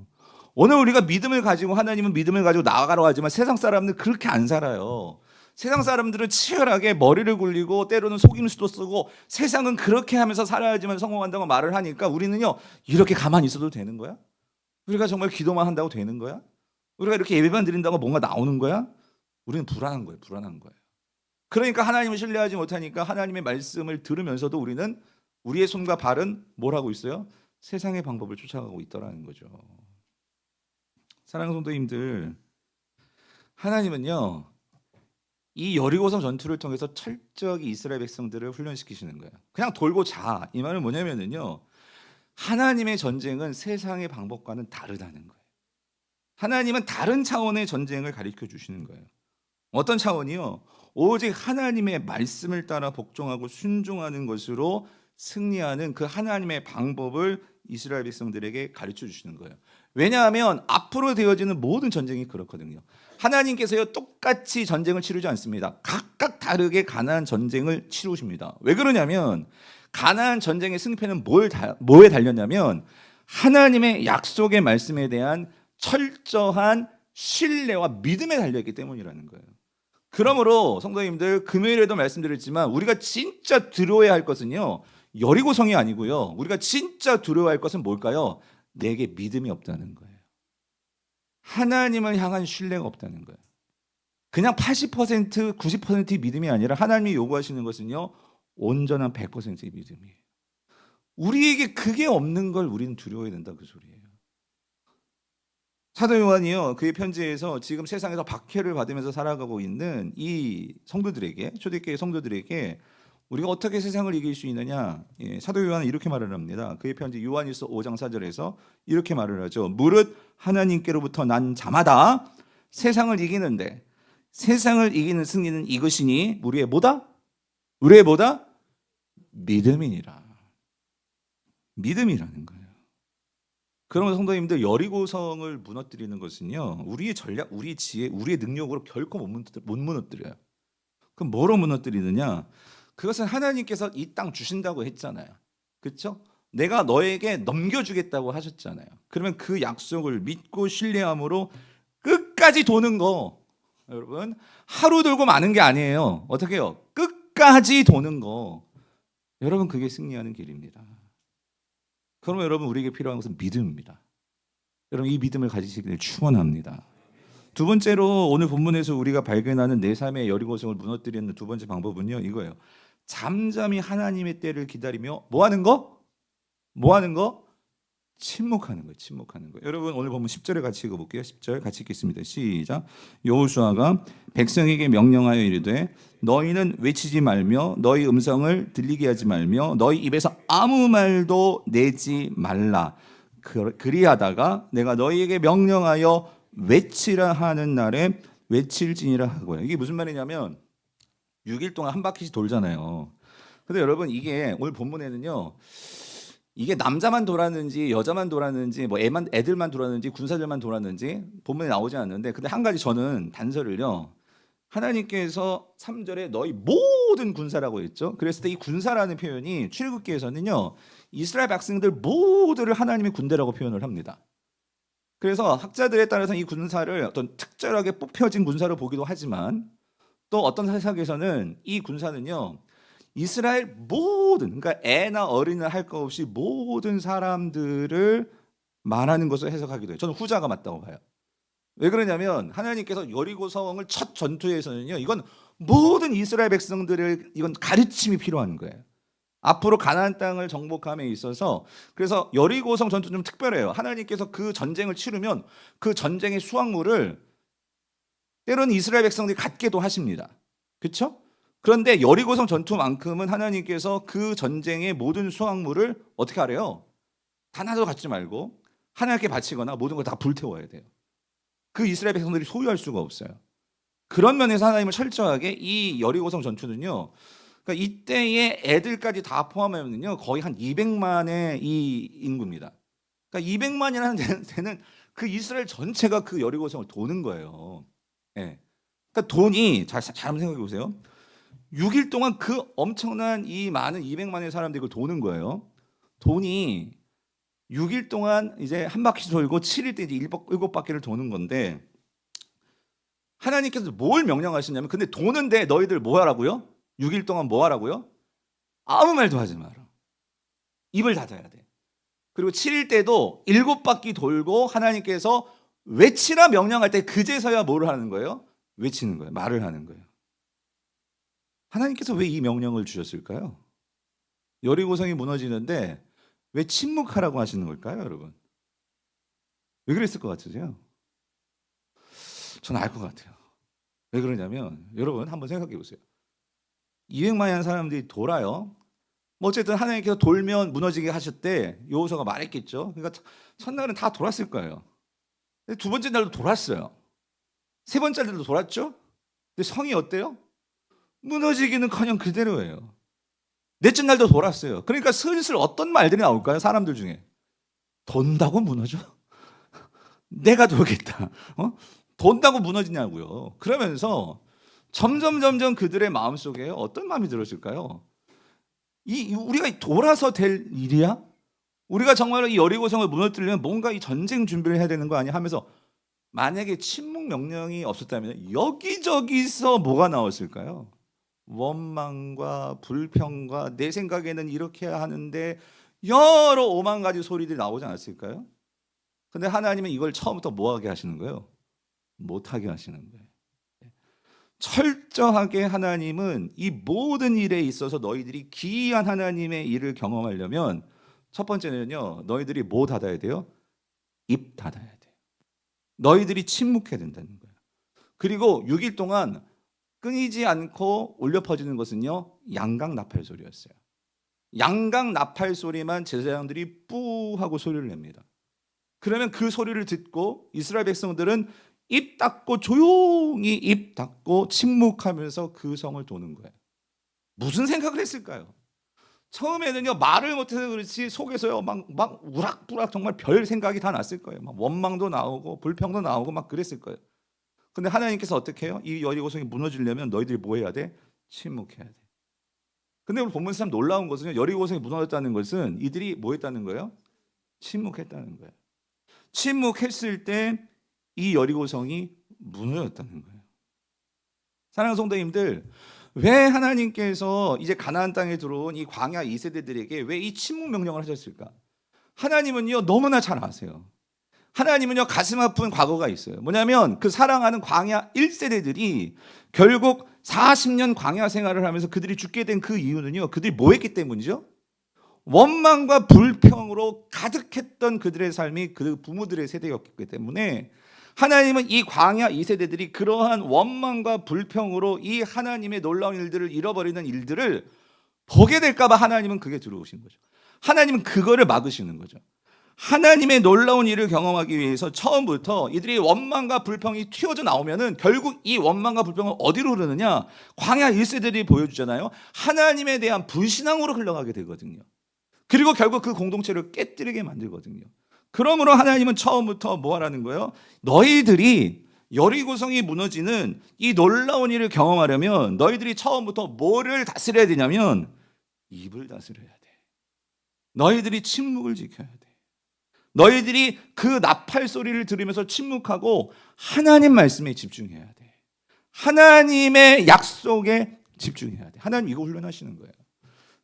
오늘 우리가 믿음을 가지고 하나님은 믿음을 가지고 나아가라고 하지만 세상 사람들은 그렇게 안 살아요. 세상 사람들은 치열하게 머리를 굴리고 때로는 속임수도 쓰고 세상은 그렇게 하면서 살아야지만 성공한다고 말을 하니까 우리는요 이렇게 가만히 있어도 되는 거야? 우리가 정말 기도만 한다고 되는 거야? 우리가 이렇게 예배만 드린다고 뭔가 나오는 거야? 우리는 불안한 거예요. 불안한 거예요. 그러니까 하나님을 신뢰하지 못하니까 하나님의 말씀을 들으면서도 우리는 우리의 손과 발은 뭘 하고 있어요? 세상의 방법을 쫓아가고 있더라는 거죠. 사랑하는 성도님들, 하나님은요 이 여리고성 전투를 통해서 철저하게 이스라엘 백성들을 훈련시키시는 거예요. 그냥 돌고 자. 이 말은 뭐냐면은요, 하나님의 전쟁은 세상의 방법과는 다르다는 거예요. 하나님은 다른 차원의 전쟁을 가르쳐 주시는 거예요. 어떤 차원이요? 오직 하나님의 말씀을 따라 복종하고 순종하는 것으로 승리하는 그 하나님의 방법을 이스라엘 백성들에게 가르쳐 주시는 거예요. 왜냐하면 앞으로 되어지는 모든 전쟁이 그렇거든요. 하나님께서요 똑같이 전쟁을 치르지 않습니다. 각각 다르게 가나안 전쟁을 치르십니다. 왜 그러냐면 가나안 전쟁의 승패는 뭐에 달렸냐면 하나님의 약속의 말씀에 대한 철저한 신뢰와 믿음에 달려있기 때문이라는 거예요. 그러므로 성도님들, 금요일에도 말씀드렸지만 우리가 진짜 두려워야 할 것은요 여리고성이 아니고요, 우리가 진짜 두려워야 할 것은 뭘까요? 내게 믿음이 없다는 거예요. 하나님을 향한 신뢰가 없다는 거예요. 그냥 80%, 90%의 믿음이 아니라 하나님이 요구하시는 것은요 온전한 100%의 믿음이에요. 우리에게 그게 없는 걸 우리는 두려워해야 된다, 그 소리예요. 사도 요한이요 그의 편지에서 지금 세상에서 박해를 받으면서 살아가고 있는 이 성도들에게, 초대교회 성도들에게 우리가 어떻게 세상을 이길 수 있느냐, 사도 요한은 이렇게 말을 합니다. 그의 편지 요한일서 5장 4절에서 이렇게 말을 하죠. 무릇 하나님께로부터 난 자마다 세상을 이기는데 세상을 이기는 승리는 이것이니 우리의 뭐다? 우리의 뭐다? 믿음이니라. 믿음이라는 거예요. 그러면 성도님들, 여리고성을 무너뜨리는 것은요 우리의 전략, 우리의 지혜, 우리의 능력으로 결코 못 무너뜨려요. 그럼 뭐로 무너뜨리느냐? 그것은 하나님께서 이 땅 주신다고 했잖아요. 그렇죠? 내가 너에게 넘겨주겠다고 하셨잖아요. 그러면 그 약속을 믿고 신뢰함으로 끝까지 도는 거, 여러분 하루 돌고 마는 게 아니에요. 어떻게 해요? 끝까지 도는 거, 여러분 그게 승리하는 길입니다. 그러면 여러분 우리에게 필요한 것은 믿음입니다. 여러분 이 믿음을 가지시기를 축원합니다. 두 번째로 오늘 본문에서 우리가 발견하는 내 삶의 여리고성을 무너뜨리는 두 번째 방법은요 이거예요. 잠잠히 하나님의 때를 기다리며 뭐 하는 거? 뭐 하는 거? 침묵하는 거예요. 침묵하는 거예요. 여러분 오늘 본문 10절에 같이 읽어볼게요. 10절 같이 읽겠습니다. 시작. 여호수아가 백성에게 명령하여 이르되 너희는 외치지 말며 너희 음성을 들리게 하지 말며 너희 입에서 아무 말도 내지 말라. 그리하다가 내가 너희에게 명령하여 외치라 하는 날에 외칠지니라 하고요. 이게 무슨 말이냐면 6일 동안 한 바퀴씩 돌잖아요. 근데 여러분 이게 오늘 본문에는요 이게 남자만 돌았는지 여자만 돌았는지 뭐 애들만 돌았는지 군사들만 돌았는지 본문에 나오지 않는데, 근데 한 가지 저는 단서를요, 하나님께서 3절에 너희 모든 군사라고 했죠. 그랬을 때 이 군사라는 표현이 출애굽기에서는요 이스라엘 백성들 모두를 하나님의 군대라고 표현을 합니다. 그래서 학자들에 따라서 이 군사를 어떤 특별하게 뽑혀진 군사로 보기도 하지만 또 어떤 해석에서는 이 군사는요 이스라엘 모든, 그러니까 애나 어린을 할 것 없이 모든 사람들을 말하는 것을 해석하기도 해요. 저는 후자가 맞다고 봐요. 왜 그러냐면 하나님께서 여리고성을 첫 전투에서는요 이건 모든 이스라엘 백성들을 이건 가르침이 필요한 거예요. 앞으로 가나안 땅을 정복함에 있어서. 그래서 여리고성 전투는 좀 특별해요. 하나님께서 그 전쟁을 치르면 그 전쟁의 수확물을 때로는 이스라엘 백성들이 갖게도 하십니다. 그렇죠? 그런데 여리고성 전투만큼은 하나님께서 그 전쟁의 모든 수확물을 어떻게 하래요? 하나도 갖지 말고 하나님께 바치거나 모든 걸 다 불태워야 돼요. 그 이스라엘 백성들이 소유할 수가 없어요. 그런 면에서 하나님은 철저하게 이 여리고성 전투는요, 그러니까 이때의 애들까지 다 포함하면요 거의 한 200만의 이 인구입니다. 그러니까 200만이라는 데는 그 이스라엘 전체가 그 여리고성을 도는 거예요. 예. 그러니까 돈이 잘 한번 생각해 보세요. 6일 동안 그 엄청난 이 많은 200만의 사람들이 그걸 도는 거예요. 돈이 6일 동안 이제 한 바퀴 돌고 7일 때 이제 7바퀴를 도는 건데, 하나님께서 뭘 명령하시냐면, 근데 도는데 너희들 뭐 하라고요? 6일 동안 뭐 하라고요? 아무 말도 하지 마라. 입을 닫아야 돼. 그리고 7일 때도 7바퀴 돌고 하나님께서 외치라 명령할 때 그제서야 뭘 하는 거예요? 외치는 거예요. 말을 하는 거예요. 하나님께서 왜 이 명령을 주셨을까요? 여리고성이 무너지는데 왜 침묵하라고 하시는 걸까요, 여러분? 왜 그랬을 것 같으세요? 저는 알 것 같아요. 왜 그러냐면 여러분 한번 생각해 보세요. 200만이라는 사람들이 돌아요. 뭐 어쨌든 하나님께서 돌면 무너지게 하셨대 여호수아가 말했겠죠. 그러니까 첫날은 다 돌았을 거예요. 근데 두 번째 날도 돌았어요. 세 번째 날도 돌았죠. 근데 성이 어때요? 무너지기는커녕 그대로예요. 넷째 날도 돌았어요. 그러니까 슬슬 어떤 말들이 나올까요? 사람들 중에 돈다고 무너져? 내가 돌겠다. 돈다고 무너지냐고요. 그러면서 점점 그들의 마음속에 어떤 마음이 들었을까요? 우리가 돌아서 될 일이야? 우리가 정말 이 여리고성을 무너뜨리려면 뭔가 이 전쟁 준비를 해야 되는 거 아니야? 하면서 만약에 침묵 명령이 없었다면 여기저기서 뭐가 나왔을까요? 원망과 불평과 내 생각에는 이렇게 해야 하는데 여러 오만 가지 소리들이 나오지 않았을까요? 근데 하나님은 이걸 처음부터 뭐하게 하시는 거예요? 못하게 하시는 거예요. 철저하게 하나님은 이 모든 일에 있어서 너희들이 기이한 하나님의 일을 경험하려면 첫 번째는요, 너희들이 뭐 닫아야 돼요? 입 닫아야 돼요. 너희들이 침묵해야 된다는 거예요. 그리고 6일 동안 끊이지 않고 울려 퍼지는 것은요, 양각 나팔 소리였어요. 양각 나팔 소리만 제사장들이 뿌 하고 소리를 냅니다. 그러면 그 소리를 듣고 이스라엘 백성들은 입 닫고 조용히 입 닫고 침묵하면서 그 성을 도는 거예요. 무슨 생각을 했을까요? 처음에는요, 말을 못해서 그렇지 속에서요 막 우락부락 정말 별 생각이 다 났을 거예요. 막 원망도 나오고 불평도 나오고 막 그랬을 거예요. 근데 하나님께서 어떻게 해요? 이 여리고성이 무너지려면 너희들이 뭐 해야 돼? 침묵해야 돼. 근데 오늘 본문에서 참 놀라운 것은요, 여리고성이 무너졌다는 것은 이들이 뭐 했다는 거예요? 침묵했다는 거예요. 침묵했을 때 이 여리고성이 무너졌다는 거예요. 사랑하는 성도님들, 왜 하나님께서 이제 가나안 땅에 들어온 이 광야 2세대들에게 왜 이 침묵 명령을 하셨을까? 하나님은요 너무나 잘 아세요. 하나님은요 가슴 아픈 과거가 있어요. 뭐냐면 그 사랑하는 광야 1세대들이 결국 40년 광야 생활을 하면서 그들이 죽게 된 그 이유는요, 그들이 뭐 했기 때문이죠? 원망과 불평으로 가득했던 그들의 삶이 그 부모들의 세대였기 때문에 하나님은 이 광야 2세대들이 그러한 원망과 불평으로 이 하나님의 놀라운 일들을 잃어버리는 일들을 보게 될까 봐 하나님은 그게 들어오신 거죠. 하나님은 그거를 막으시는 거죠. 하나님의 놀라운 일을 경험하기 위해서 처음부터 이들이 원망과 불평이 튀어져 나오면은 결국 이 원망과 불평은 어디로 흐르느냐? 광야 1세들이 보여주잖아요. 하나님에 대한 불신앙으로 흘러가게 되거든요. 그리고 결국 그 공동체를 깨뜨리게 만들거든요. 그러므로 하나님은 처음부터 뭐 하라는 거예요? 너희들이 여리고성이 무너지는 이 놀라운 일을 경험하려면 너희들이 처음부터 뭐를 다스려야 되냐면 입을 다스려야 돼. 너희들이 침묵을 지켜야 돼. 너희들이 그 나팔 소리를 들으면서 침묵하고 하나님 말씀에 집중해야 돼. 하나님의 약속에 집중해야 돼. 하나님 이거 훈련하시는 거예요.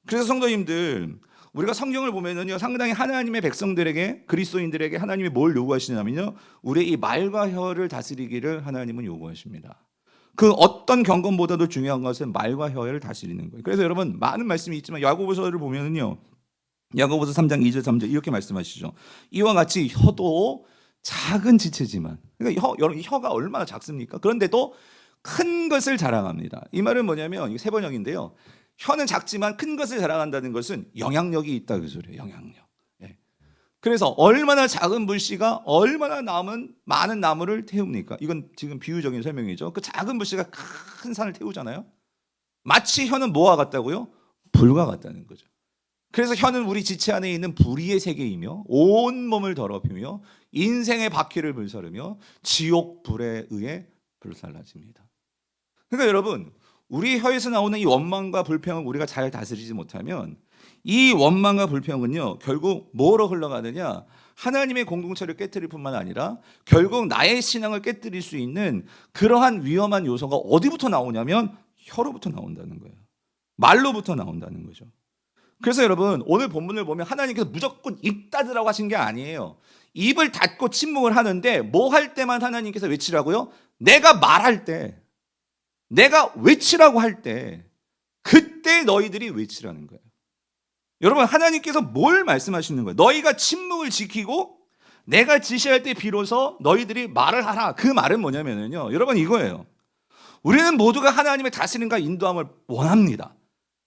그래서 성도님들, 우리가 성경을 보면은요, 상당히 하나님의 백성들에게, 그리스도인들에게 하나님이 뭘 요구하시냐면요, 우리의 이 말과 혀를 다스리기를 하나님은 요구하십니다. 그 어떤 경건보다도 중요한 것은 말과 혀를 다스리는 거예요. 그래서 여러분 많은 말씀이 있지만 야고보서를 보면은요, 야고보서 3장 2절 3절 이렇게 말씀하시죠. 이와 같이 혀도 작은 지체지만, 그러니까 여러분 혀가 얼마나 작습니까? 그런데도 큰 것을 자랑합니다. 이 말은 뭐냐면 이게 세 번역인데요. 혀는 작지만 큰 것을 자랑한다는 것은 영향력이 있다 그 소리예요. 영향력. 예. 그래서 얼마나 작은 불씨가 얼마나 많은 나무를 태웁니까? 이건 지금 비유적인 설명이죠. 그 작은 불씨가 큰 산을 태우잖아요. 마치 혀는 뭐와 같다고요? 불과 같다는 거죠. 그래서 혀는 우리 지체 안에 있는 불의의 세계이며 온 몸을 더럽히며 인생의 바퀴를 불사르며 지옥 불에 의해 불살라집니다. 그러니까 여러분, 우리 혀에서 나오는 이 원망과 불평을 우리가 잘 다스리지 못하면 이 원망과 불평은요, 결국 뭐로 흘러가느냐? 하나님의 공동체를 깨뜨릴 뿐만 아니라 결국 나의 신앙을 깨뜨릴 수 있는 그러한 위험한 요소가 어디부터 나오냐면 혀로부터 나온다는 거예요. 말로부터 나온다는 거죠. 그래서 여러분, 오늘 본문을 보면 하나님께서 무조건 입 닫으라고 하신 게 아니에요. 입을 닫고 침묵을 하는데 뭐 할 때만 하나님께서 외치라고요? 내가 말할 때, 내가 외치라고 할 때, 그때 너희들이 외치라는 거예요. 여러분, 하나님께서 뭘 말씀하시는 거예요? 너희가 침묵을 지키고 내가 지시할 때 비로소 너희들이 말을 하라. 그 말은 뭐냐면요, 여러분, 이거예요. 우리는 모두가 하나님의 다스림과 인도함을 원합니다.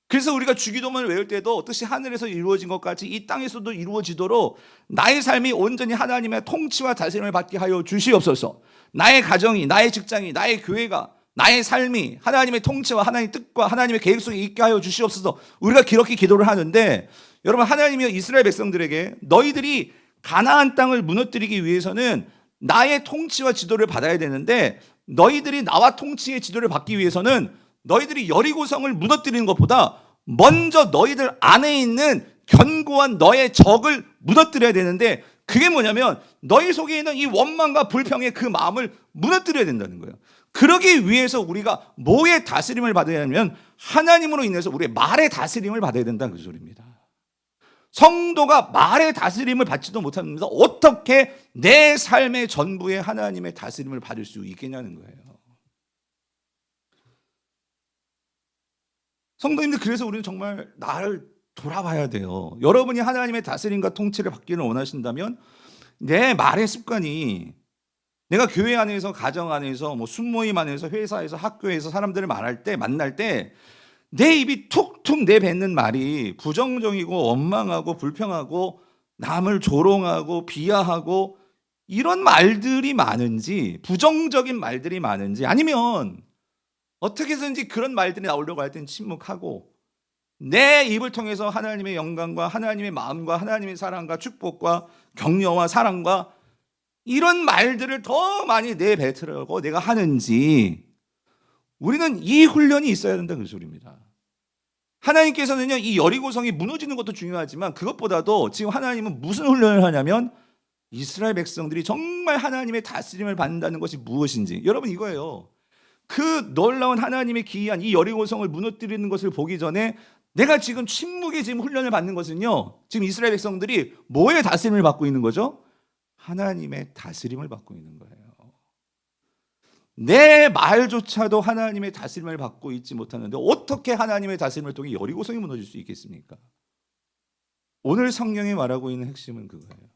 그래서 우리가 주기도문을 외울 때도 뜻이 하늘에서 이루어진 것 같이 이 땅에서도 이루어지도록 나의 삶이 온전히 하나님의 통치와 다스림을 받게 하여 주시옵소서. 나의 가정이, 나의 직장이, 나의 교회가, 나의 삶이 하나님의 통치와 하나님의 뜻과 하나님의 계획 속에 있게 하여 주시옵소서. 우리가 그렇게 기도를 하는데, 여러분, 하나님이 이스라엘 백성들에게 너희들이 가나안 땅을 무너뜨리기 위해서는 나의 통치와 지도를 받아야 되는데, 너희들이 나와 통치의 지도를 받기 위해서는 너희들이 여리고성을 무너뜨리는 것보다 먼저 너희들 안에 있는 견고한 너의 적을 무너뜨려야 되는데, 그게 뭐냐면 너희 속에 있는 이 원망과 불평의 그 마음을 무너뜨려야 된다는 거예요. 그러기 위해서 우리가 뭐의 다스림을 받아야 하냐면 하나님으로 인해서 우리의 말의 다스림을 받아야 된다는 그 소리입니다. 성도가 말의 다스림을 받지도 못합니다. 어떻게 내 삶의 전부에 하나님의 다스림을 받을 수 있겠냐는 거예요. 성도님들, 그래서 우리는 정말 나를 돌아봐야 돼요. 여러분이 하나님의 다스림과 통치를 받기를 원하신다면 내 말의 습관이, 내가 교회 안에서, 가정 안에서, 순모임 안에서, 회사에서, 학교에서 사람들을 만날 때 내 입이 툭툭 내뱉는 말이 부정적이고 원망하고 불평하고 남을 조롱하고 비하하고 이런 말들이 많은지, 부정적인 말들이 많은지, 아니면 어떻게 해서든지 그런 말들이 나오려고 할 때는 침묵하고 내 입을 통해서 하나님의 영광과 하나님의 마음과 하나님의 사랑과 축복과 격려와 사랑과 이런 말들을 더 많이 내뱉으려고 내가 하는지, 우리는 이 훈련이 있어야 된다는 그 소리입니다. 하나님께서는요, 이 여리고성이 무너지는 것도 중요하지만 그것보다도 지금 하나님은 무슨 훈련을 하냐면 이스라엘 백성들이 정말 하나님의 다스림을 받는다는 것이 무엇인지, 여러분, 이거예요. 그 놀라운 하나님의 기이한 이 여리고성을 무너뜨리는 것을 보기 전에 내가 지금 침묵의 지금 훈련을 받는 것은요, 지금 이스라엘 백성들이 뭐의 다스림을 받고 있는 거죠? 하나님의 다스림을 받고 있는 거예요. 내 말조차도 하나님의 다스림을 받고 있지 못하는데 어떻게 하나님의 다스림을 통해 여리고성이 무너질 수 있겠습니까? 오늘 성경이 말하고 있는 핵심은 그거예요.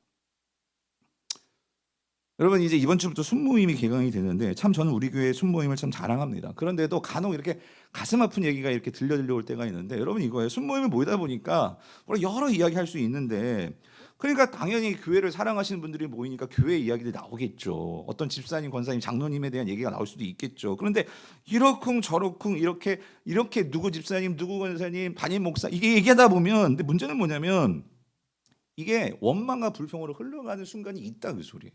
여러분, 이제 이번 주부터 순모임이 개강이 되는데 참 저는 우리 교회 순모임을 참 자랑합니다. 그런데도 간혹 이렇게 가슴 아픈 얘기가 이렇게 들려올 때가 있는데, 여러분, 이거예요. 순모임을 모이다 보니까 여러 이야기 할 수 있는데, 그러니까 당연히 교회를 사랑하시는 분들이 모이니까 교회 이야기들이 나오겠죠. 어떤 집사님, 권사님, 장로님에 대한 얘기가 나올 수도 있겠죠. 그런데 이러쿵 저러쿵 이렇게 누구 집사님, 누구 권사님, 담임 목사 이게 얘기하다 보면, 근데 문제는 뭐냐면 이게 원망과 불평으로 흘러가는 순간이 있다 그 소리예요.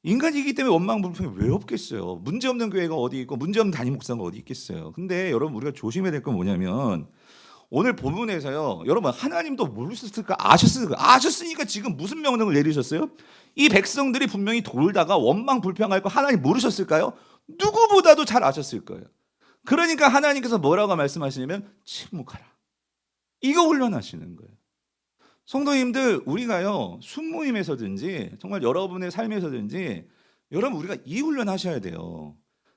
인간이기 때문에 원망 불평이 왜 없겠어요. 문제없는 교회가 어디 있고 문제없는 담임 목사가 어디 있겠어요. 근데 여러분, 우리가 조심해야 될 건 뭐냐면 오늘 본문에서요, 여러분, 하나님도 모르셨을까? 아셨으니까 지금 무슨 명령을 내리셨어요? 이 백성들이 분명히 돌다가 원망 불평할 거 하나님 모르셨을까요? 누구보다도 잘 아셨을 거예요. 그러니까 하나님께서 뭐라고 말씀하시냐면 침묵하라. 이거 훈련하시는 거예요. 성도님들, 우리가요, 순모임에서든지 정말 여러분의 삶에서든지 여러분, 우리가 이 훈련하셔야 돼요.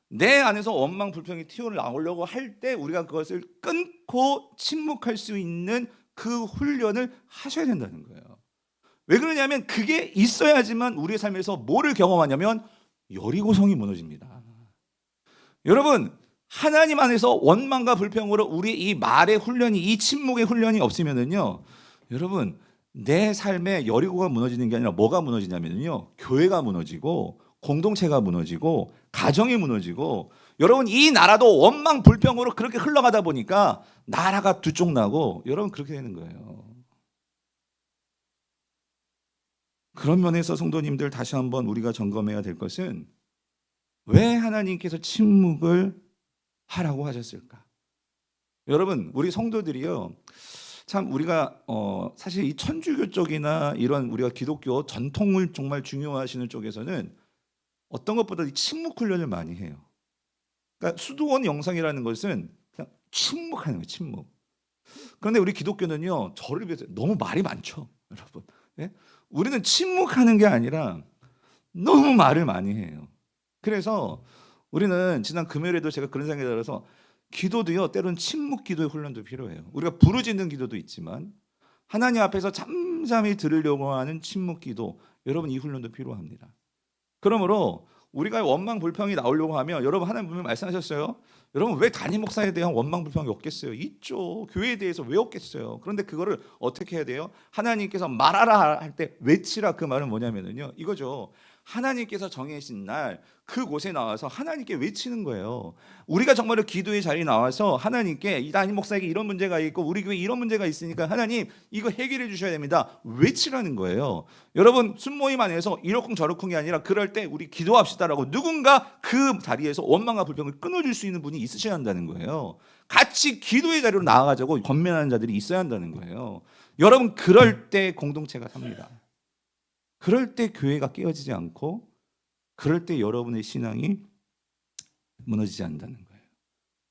내 안에서 원망 불평이 튀어나오려고 할 때 우리가 그것을 끊고 침묵할 수 있는 그 훈련을 하셔야 된다는 거예요. 왜 그러냐면 그게 있어야지만 우리의 삶에서 뭐를 경험하냐면 여리고성이 무너집니다. 여러분, 하나님 안에서 원망과 불평으로 우리 이 말의 훈련이, 이 침묵의 훈련이 없으면은요, 여러분, 내 삶에 여리고가 무너지는 게 아니라 뭐가 무너지냐면요, 교회가 무너지고 공동체가 무너지고 가정이 무너지고, 여러분, 이 나라도 원망 불평으로 그렇게 흘러가다 보니까 나라가 두쪽나고 여러분 그렇게 되는 거예요. 그런 면에서 성도님들, 다시 한번 우리가 점검해야 될 것은 왜 하나님께서 침묵을 하라고 하셨을까? 여러분, 우리 성도들이요, 참 우리가 사실 이 천주교 쪽이나 이런 우리가 기독교 전통을 정말 중요하시는 쪽에서는 어떤 것보다 이 침묵 훈련을 많이 해요. 그러니까 수도원 영상이라는 것은 그냥 침묵하는 거예요, 침묵. 그런데 우리 기독교는요, 저를 비해서 너무 말이 많죠, 여러분. 예? 우리는 침묵하는 게 아니라 너무 말을 많이 해요. 그래서 우리는 지난 금요일에도 제가 그런 생각이 들어서 기도도요, 때로는 침묵 기도의 훈련도 필요해요. 우리가 부르짖는 기도도 있지만 하나님 앞에서 잠잠히 들으려고 하는 침묵 기도, 여러분 이 훈련도 필요합니다. 그러므로 우리가 원망 불평이 나오려고 하면, 여러분 하나님 분명히 말씀하셨어요. 여러분 왜 담임 목사에 대한 원망 불평이 없겠어요? 있죠. 교회에 대해서 왜 없겠어요? 그런데 그거를 어떻게 해야 돼요? 하나님께서 말하라 할 때 외치라, 그 말은 뭐냐면요, 이거죠. 하나님께서 정해진 날 그곳에 나와서 하나님께 외치는 거예요. 우리가 정말로 기도의 자리에 나와서 하나님께, 이 담임 목사에게 이런 문제가 있고 우리 교회에 이런 문제가 있으니까 하나님 이거 해결해 주셔야 됩니다, 외치라는 거예요. 여러분 순모임 안에서 이러쿵저러쿵이 아니라 그럴 때 우리 기도합시다라고 누군가 그 자리에서 원망과 불평을 끊어줄 수 있는 분이 있으셔야 한다는 거예요. 같이 기도의 자리로 나아가자고 권면하는 자들이 있어야 한다는 거예요. 여러분 그럴 때 공동체가 삽니다. 그럴 때 교회가 깨어지지 않고, 그럴 때 여러분의 신앙이 무너지지 않는다는 거예요.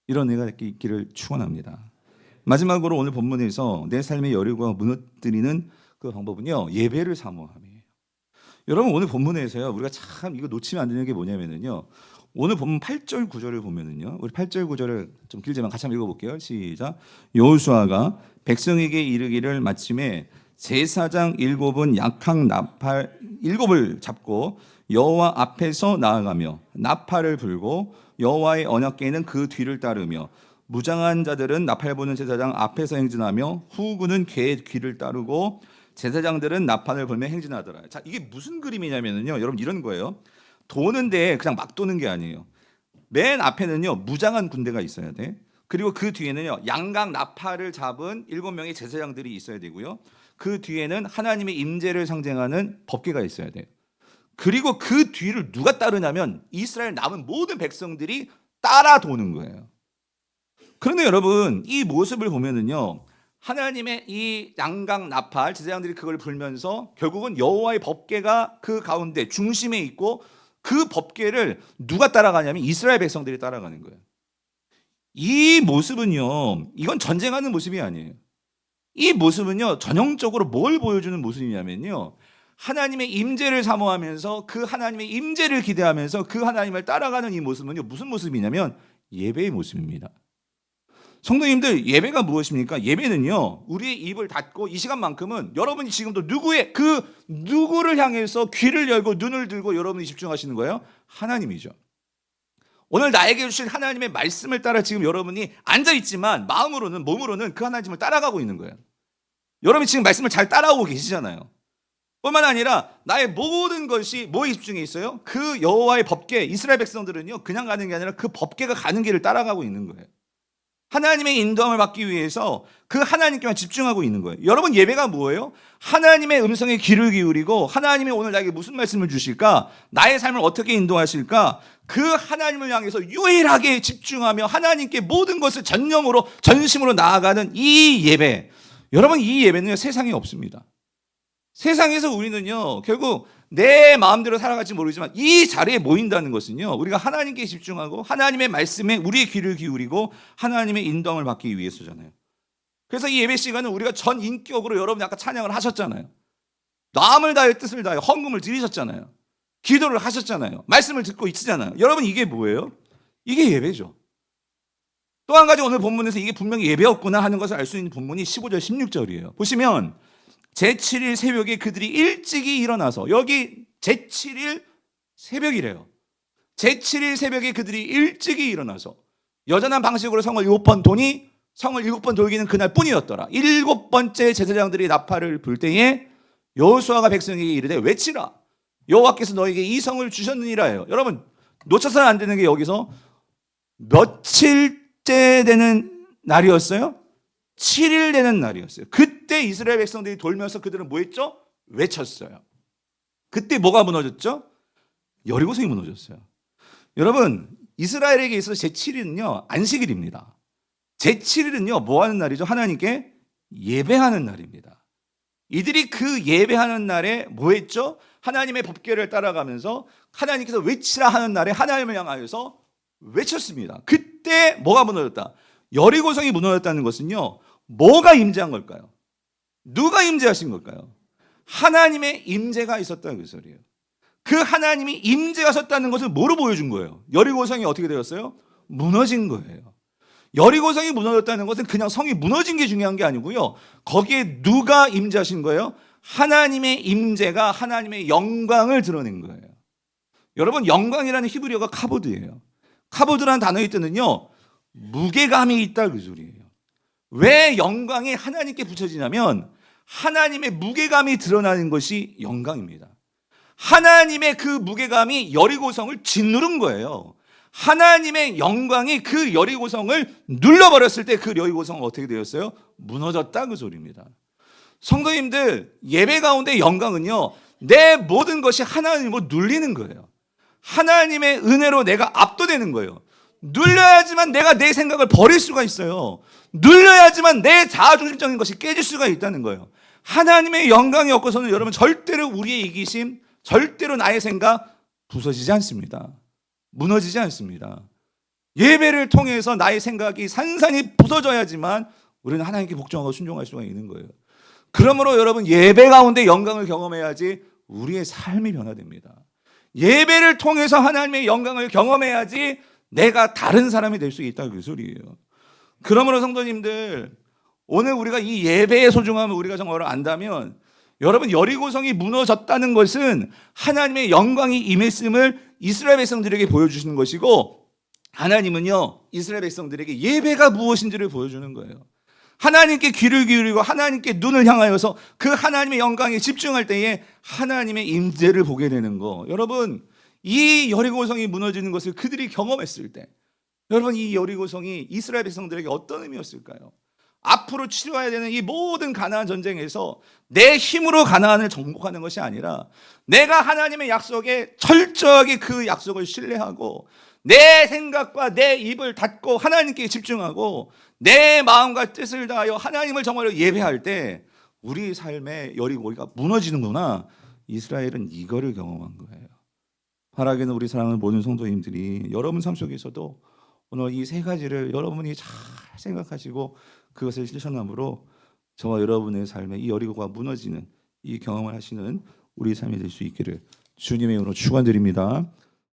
이런 은혜가 있기를 축원합니다. 마지막으로 오늘 본문에서 내 삶의 여리고가 무너뜨리는 그 방법은요, 예배를 사모함이에요. 여러분 오늘 본문에서요, 우리가 참 이거 놓치면 안 되는 게 뭐냐면요, 오늘 본문 8절 9절을 보면은요, 우리 8절 9절을 좀 길지만 같이 한번 읽어볼게요. 시작. 여호수아가 백성에게 이르기를 마침에 제사장 7은 약한 나팔 7을 잡고 여호와 앞에서 나아가며 나팔을 불고 여호와의 언약궤는 그 뒤를 따르며 무장한 자들은 나팔 부는 제사장 앞에서 행진하며 후군은 궤의 뒤를 따르고 제사장들은 나팔을 불며 행진하더라. 자, 이게 무슨 그림이냐면요, 여러분 이런 거예요. 도는데 그냥 막 도는 게 아니에요. 맨 앞에는요 무장한 군대가 있어야 돼. 그리고 그 뒤에는요 양각 나팔을 잡은 7명의 제사장들이 있어야 되고요. 그 뒤에는 하나님의 임재를 상징하는 법궤가 있어야 돼요. 그리고 그 뒤를 누가 따르냐면 이스라엘 남은 모든 백성들이 따라 도는 거예요. 그런데 여러분 이 모습을 보면은요, 하나님의 이 양각 나팔 제사장들이 그걸 불면서 결국은 여호와의 법궤가 그 가운데 중심에 있고, 그 법궤를 누가 따라가냐면 이스라엘 백성들이 따라가는 거예요. 이 모습은요, 이건 전쟁하는 모습이 아니에요. 이 모습은요 전형적으로 뭘 보여주는 모습이냐면요, 하나님의 임재를 사모하면서 그 하나님의 임재를 기대하면서 그 하나님을 따라가는 이 모습은요 무슨 모습이냐면 예배의 모습입니다. 성도님들, 예배가 무엇입니까? 예배는요 우리의 입을 닫고 이 시간만큼은 여러분이 지금도 누구를 향해서 귀를 열고 눈을 들고 여러분이 집중하시는 거예요? 하나님이죠. 오늘 나에게 주신 하나님의 말씀을 따라 지금 여러분이 앉아있지만 마음으로는 몸으로는 그 하나님을 따라가고 있는 거예요. 여러분이 지금 말씀을 잘 따라오고 계시잖아요. 뿐만 아니라 나의 모든 것이 뭐에 집중해 있어요? 그 여호와의 법궤. 이스라엘 백성들은요 그냥 가는 게 아니라 그 법궤가 가는 길을 따라가고 있는 거예요. 하나님의 인도함을 받기 위해서 그 하나님께만 집중하고 있는 거예요. 여러분 예배가 뭐예요? 하나님의 음성에 귀를 기울이고 하나님이 오늘 나에게 무슨 말씀을 주실까? 나의 삶을 어떻게 인도하실까? 그 하나님을 향해서 유일하게 집중하며 하나님께 모든 것을 전념으로 전심으로 나아가는 이 예배. 여러분 이 예배는요 세상에 없습니다. 세상에서 우리는요 결국 내 마음대로 살아갈지 모르지만 이 자리에 모인다는 것은요 우리가 하나님께 집중하고 하나님의 말씀에 우리의 귀를 기울이고 하나님의 인도함을 받기 위해서잖아요. 그래서 이 예배 시간은 우리가 전 인격으로 여러분이 아까 찬양을 하셨잖아요. 마음을 다해 뜻을 다해 헌금을 드리셨잖아요. 기도를 하셨잖아요. 말씀을 듣고 있으잖아요. 여러분 이게 뭐예요? 이게 예배죠. 또 한 가지 오늘 본문에서 이게 분명히 예배였구나 하는 것을 알 수 있는 본문이 15절 16절이에요. 보시면 제7일 새벽에 그들이 일찍이 일어나서, 여기 제7일 새벽이래요. 제7일 새벽에 그들이 일찍이 일어나서 여전한 방식으로 성을 7번 도니 성을 7번 돌기는 그날 뿐이었더라. 7번째 제사장들이 나팔을 불 때에 여호수아가 백성에게 이르되 외치라, 여호와께서 너에게 이 성을 주셨느니라예요. 여러분 놓쳐서는 안 되는 게 여기서 며칠째 되는 날이었어요? 7일 되는 날이었어요. 그때 이스라엘 백성들이 돌면서 그들은 뭐 했죠? 외쳤어요. 그때 뭐가 무너졌죠? 여리고성이 무너졌어요. 여러분 이스라엘에게 있어서 제7일은요 안식일입니다. 제7일은요 뭐 하는 날이죠? 하나님께 예배하는 날입니다. 이들이 그 예배하는 날에 뭐 했죠? 하나님의 법궤를 따라가면서 하나님께서 외치라 하는 날에 하나님을 향하여서 외쳤습니다. 그때 뭐가 무너졌다? 여리고성이 무너졌다는 것은요 뭐가 임재한 걸까요? 누가 임재하신 걸까요? 하나님의 임재가 있었다는 그 소리예요. 그 하나님이 임재하셨다는 것을 뭐로 보여준 거예요? 여리고성이 어떻게 되었어요? 무너진 거예요. 여리고성이 무너졌다는 것은 그냥 성이 무너진 게 중요한 게 아니고요. 거기에 누가 임재하신 거예요? 하나님의 임재가 하나님의 영광을 드러낸 거예요. 여러분, 영광이라는 히브리어가 카보드예요. 카보드라는 단어의 뜻은요, 무게감이 있다 그 소리예요. 왜 영광이 하나님께 붙여지냐면 하나님의 무게감이 드러나는 것이 영광입니다. 하나님의 그 무게감이 여리고성을 짓누른 거예요. 하나님의 영광이 그 여리고성을 눌러버렸을 때 그 여리고성은 어떻게 되었어요? 무너졌다 그 소리입니다. 성도님들, 예배 가운데 영광은요, 내 모든 것이 하나님으로 눌리는 거예요. 하나님의 은혜로 내가 압도되는 거예요. 눌려야지만 내가 내 생각을 버릴 수가 있어요. 눌려야지만 내 자아중심적인 것이 깨질 수가 있다는 거예요. 하나님의 영광이 없고서는 여러분 절대로 우리의 이기심, 절대로 나의 생각 부서지지 않습니다. 무너지지 않습니다. 예배를 통해서 나의 생각이 산산이 부서져야지만 우리는 하나님께 복종하고 순종할 수가 있는 거예요. 그러므로 여러분, 예배 가운데 영광을 경험해야지 우리의 삶이 변화됩니다. 예배를 통해서 하나님의 영광을 경험해야지 내가 다른 사람이 될 수 있다 그 소리예요. 그러므로 성도님들, 오늘 우리가 이 예배의 소중함을 우리가 정말 안다면, 여러분, 여리고성이 무너졌다는 것은 하나님의 영광이 임했음을 이스라엘 백성들에게 보여주시는 것이고, 하나님은요, 이스라엘 백성들에게 예배가 무엇인지를 보여주는 거예요. 하나님께 귀를 기울이고 하나님께 눈을 향하여서 그 하나님의 영광에 집중할 때에 하나님의 임재를 보게 되는 거. 여러분, 이 여리고성이 무너지는 것을 그들이 경험했을 때, 여러분, 이 여리고성이 이스라엘 백성들에게 어떤 의미였을까요? 앞으로 치러야 되는 이 모든 가나안 전쟁에서 내 힘으로 가나안을 정복하는 것이 아니라 내가 하나님의 약속에 철저하게 그 약속을 신뢰하고 내 생각과 내 입을 닫고 하나님께 집중하고 내 마음과 뜻을 다하여 하나님을 정말로 예배할 때 우리 삶의 여리고가 무너지는구나. 이스라엘은 이거를 경험한 거예요. 바라기는 우리 사랑하는 모든 성도님들이 여러분 삶 속에서도 오늘 이 세 가지를 여러분이 잘 생각하시고 그것을 실천함으로 저와 여러분의 삶에 이 여리고가 무너지는 이 경험을 하시는 우리 삶이 될 수 있기를 주님의 이름으로 축원드립니다.